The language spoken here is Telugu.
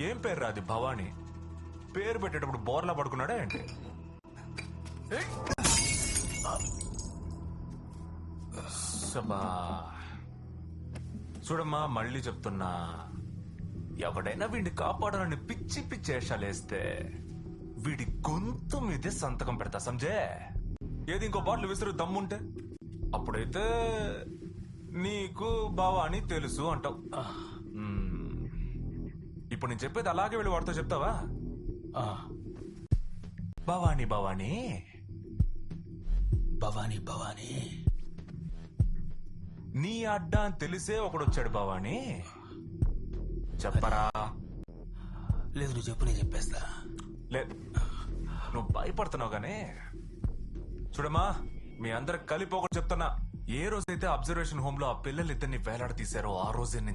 ఏం పేరు రాది భవానీ? పేరు పెట్టేటప్పుడు బోర్లా పడుకున్నాడా ఏంటి? సబా చూడమ్మా, మళ్ళీ చెప్తున్నా, ఎవడైనా వీడిని కాపాడాలని పిచ్చి పిచ్చి వేషాలేస్తే వీడి గొంతు మీదే సంతకం పెడతా, సంజే. ఏది ఇంకో బాటిల్ విసురు దమ్ముంటే అప్పుడైతే నీకు భవానీ తెలుసు అంటావు. ఇప్పుడు నేను చెప్పేది అలాగే వెళ్ళి వాడితో చెప్తావా? భవానీ భవానీ భవానీ భవానీ నీ అడ్డా అని తెలిసే ఒకడొచ్చాడు భవానీ. చెప్పరా? లేదు, నువ్వు చెప్పు, నేను చెప్పేస్తా. లేదు, నువ్వు భయపడుతున్నావు గానీ చూడమ్మా, మీ అందరికి కలిపి ఒకటి చెప్తున్నా. ఏ రోజైతే అబ్జర్వేషన్ హోమ్ లో ఆ పిల్లలు ఇద్దరిని వేలాడ తీశారో ఆ రోజే